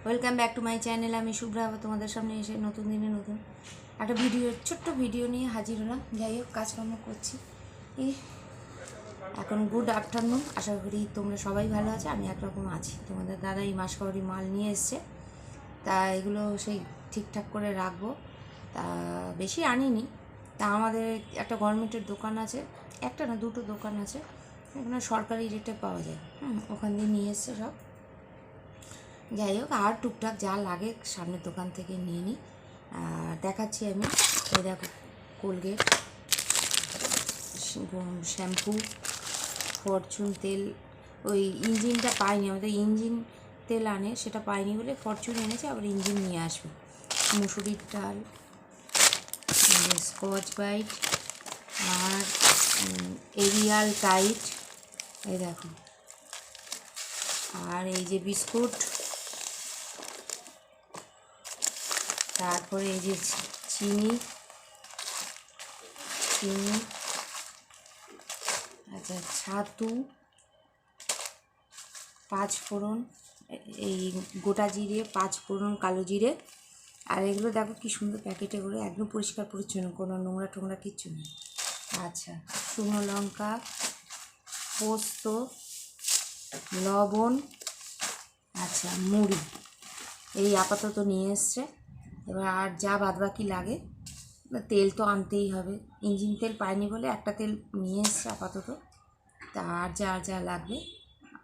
Welcome back to my channel. আমি শুভ্রা আবার তোমাদের সামনে এসে নতুন দিনে নতুন একটা ছোট্ট ভিডিও নিয়ে হাজির হলাম। যাই হোক, কাজকর্ম করছি। এখন গুড আফটারনুন। আশা করি তোমরা সবাই ভালো আছো, আমি একরকম আছি। তোমাদের দাদা এই মাসকাবারি মাল নিয়ে এসছে, তা এগুলো সেই ঠিকঠাক করে রাখবো। তা বেশি আনিনি। তা আমাদের একটা গভর্নমেন্টের দোকান আছে, একটা না দুটো দোকান আছে, এখানে সরকারি রেটে পাওয়া যায়। ওখান দিয়ে নিয়ে এসছে সব। যাই হোক, আর টুকটাক যা লাগে সামনের দোকান থেকে নিয়ে নিই। আর দেখাচ্ছি আমি। এই দেখো, কোলগেট, শ্যাম্পু, ফরচুন তেল। ওই ইঞ্জিনটা পাইনি, আমাদের ইঞ্জিন তেল আনে, সেটা পাইনি বলে ফরচুন এনেছে, আবার ইঞ্জিন নিয়ে আসবে। মুসুরির ডাল, স্কচ ব্রাইট, আর এরিয়াল টাইট, এই দেখো। আর এই যে বিস্কুট, তারপরে এই যে চিনি, আচ্ছা, ছাতু, পাঁচফোড়ন, এই গোটা জিরে, পাঁচফোড়ন, কালো জিরে। আর এগুলো দেখো কি সুন্দর প্যাকেটে করে, একদম পরিষ্কার পরিচ্ছন্ন, কোনো নোংরা টোংরা কিচ্ছু নেই। আচ্ছা, শুকনো লঙ্কা, পোস্ত, লবণ, আচ্ছা মুড়ি, এই আপাতত নিয়ে এসছে। এবার আর যা বাদবাকি লাগে, তেল তো আনতেই হবে, ইঞ্জিন তেল পাইনি বলে একটা তেল নিয়ে এসছে আপাতত। তা আর যা যা লাগবে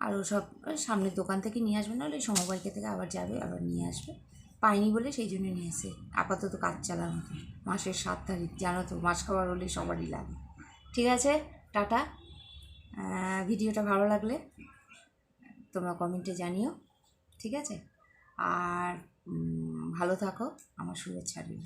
আরও সব সামনের দোকান থেকে নিয়ে আসবে, নাহলে সমবায়িকা থেকে আবার যাবে, আবার নিয়ে আসবে। পাইনি বলে সেই জন্য নিয়ে এসে আপাতত কাজ চালানো। মাসের 7 তারিখ, জানো তো, মাস খাবার হলে সবারই লাগে। ঠিক আছে, টাটা। ভিডিওটা ভালো লাগলে তোমরা কমেন্টে জানিও, ঠিক আছে? আর ভালো থাকো, আমার শুভেচ্ছা রইল।